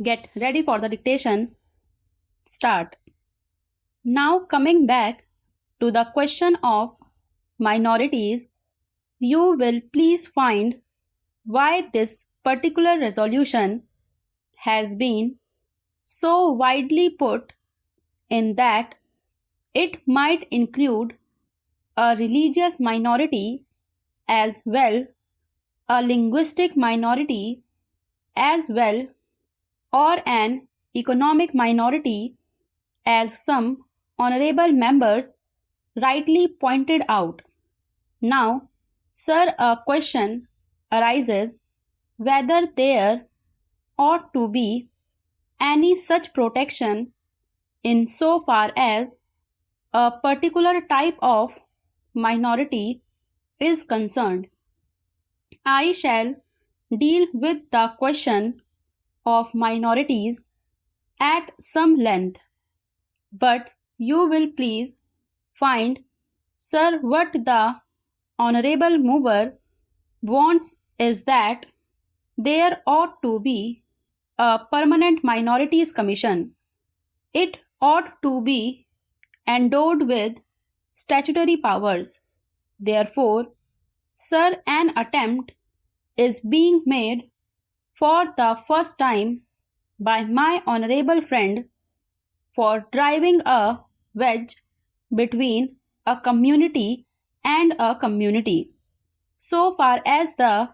Get ready for the dictation. Start. Now coming back to the question of minorities, you will please find why this particular resolution has been so widely put in that it might include a religious minority as well, a linguistic minority as well, or an economic minority, as some honorable members rightly pointed out. Now, sir, a question arises whether there ought to be any such protection in so far as a particular type of minority is concerned. I shall deal with the question of minorities at some length, but you will please find, sir, what the honorable mover wants is that there ought to be a permanent minorities commission. It ought to be endowed with statutory powers. Therefore, sir, an attempt is being made for the first time by my honorable friend for driving a wedge between a community and a community. So far as the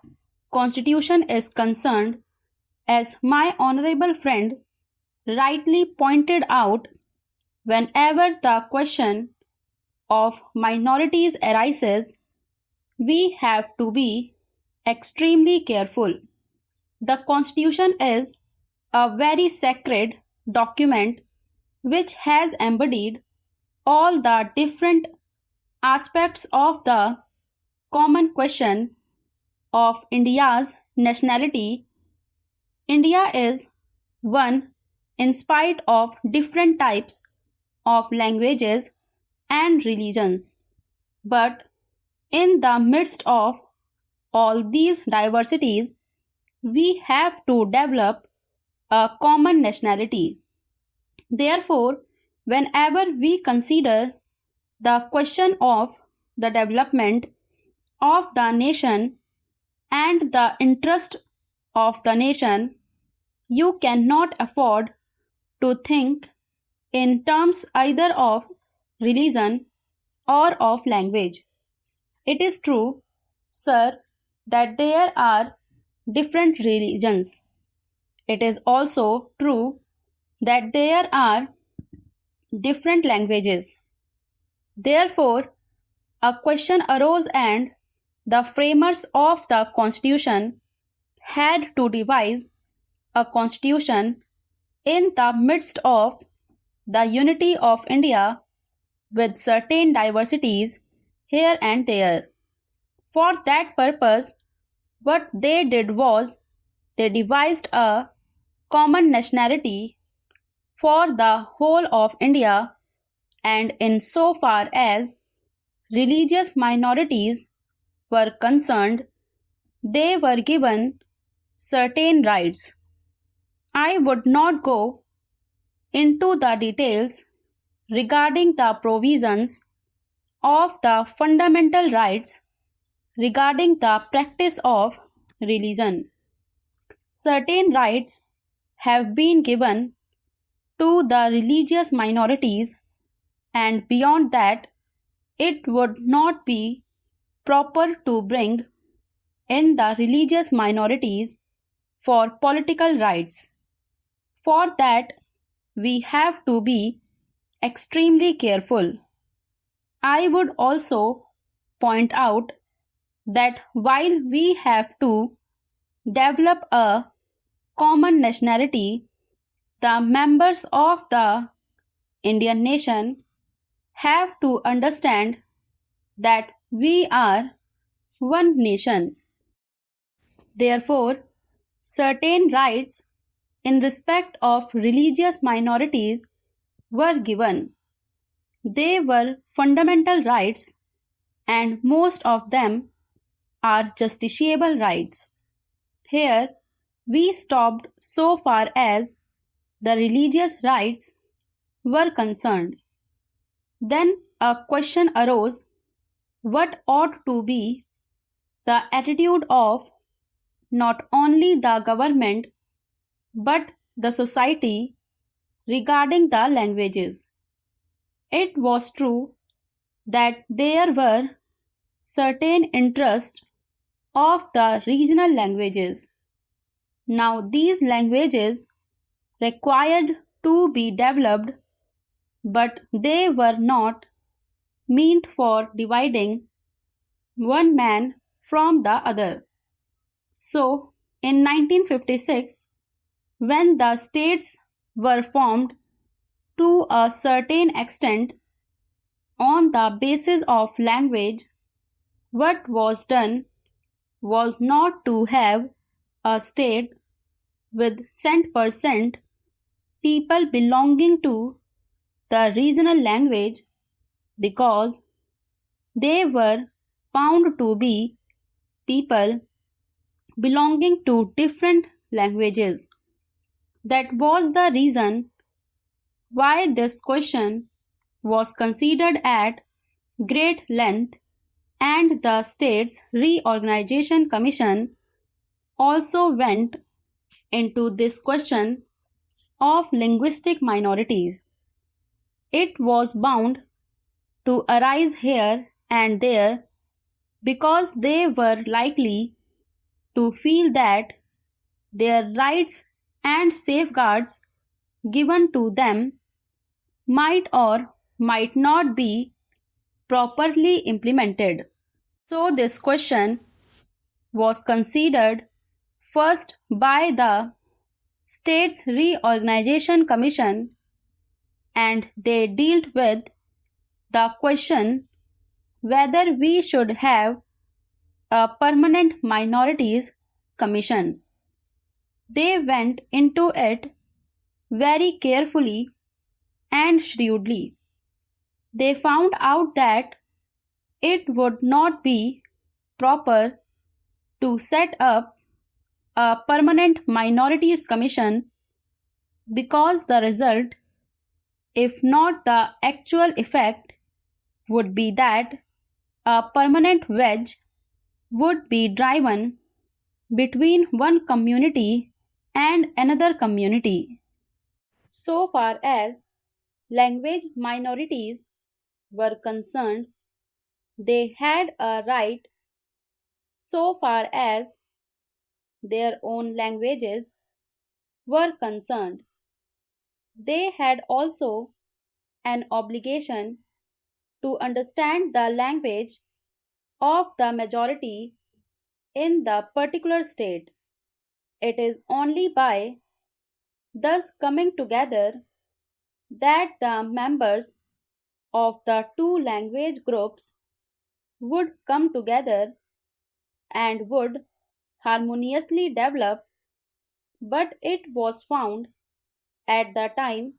Constitution is concerned, as my honorable friend rightly pointed out, whenever the question of minorities arises, we have to be extremely careful. The Constitution is a very sacred document which has embodied all the different aspects of the common question of India's nationality. India is one in spite of different types of languages and religions. But in the midst of all these diversities, we have to develop a common nationality. Therefore, whenever we consider the question of the development of the nation and the interest of the nation, you cannot afford to think in terms either of religion or of language. It is true, sir, that there are different religions. It is also true that there are different languages. Therefore, a question arose and the framers of the Constitution had to devise a constitution in the midst of the unity of India with certain diversities here and there. For that purpose, what they did was they devised a common nationality for the whole of India, and in so far as religious minorities were concerned, they were given certain rights. I would not go into the details regarding the provisions of the fundamental rights regarding the practice of religion. Certain rights have been given to the religious minorities, and beyond that, it would not be proper to bring in the religious minorities for political rights. For that, we have to be extremely careful. I would also point out that while we have to develop a common nationality, the members of the Indian nation have to understand that we are one nation. Therefore, certain rights in respect of religious minorities were given. They were fundamental rights, and most of them are justiciable rights. Here, we stopped so far as the religious rights were concerned. Then a question arose: what ought to be the attitude of not only the government but the society regarding the languages? It was true that there were certain interests of the regional languages. Now, these languages required to be developed, but they were not meant for dividing one man from the other. So, in 1956, when the states were formed to a certain extent on the basis of language, what was done was not to have a state with cent% people belonging to the regional language, because they were found to be people belonging to different languages. That was the reason why this question was considered at great length, and the States Reorganization Commission also went into this question of linguistic minorities. It was bound to arise here and there because they were likely to feel that their rights and safeguards given to them might or might not be properly implemented. So, this question was considered first by the States Reorganization Commission, and they dealt with the question whether we should have a permanent minorities commission. They went into it very carefully and shrewdly. They found out that it would not be proper to set up a permanent minorities commission, because the result, if not the actual effect, would be that a permanent wedge would be driven between one community and another community. So far as language minorities were concerned, they had a right so far as their own languages were concerned. They had also an obligation to understand the language of the majority in the particular state. It is only by thus coming together that the members of the two language groups would come together and would harmoniously develop. But it was found at the time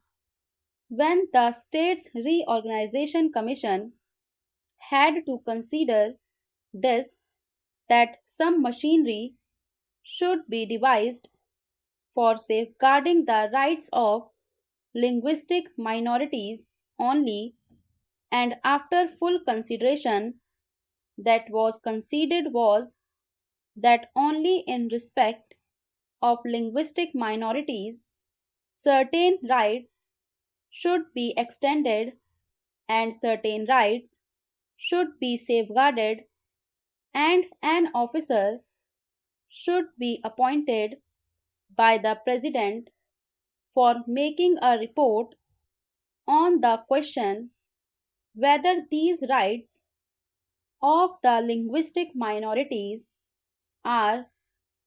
when the States Reorganization Commission had to consider this, that some machinery should be devised for safeguarding the rights of linguistic minorities only, and after full consideration, that was conceded was that only in respect of linguistic minorities certain rights should be extended and certain rights should be safeguarded, and an officer should be appointed by the President for making a report on the question whether these rights of the linguistic minorities are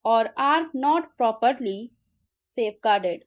or are not properly safeguarded.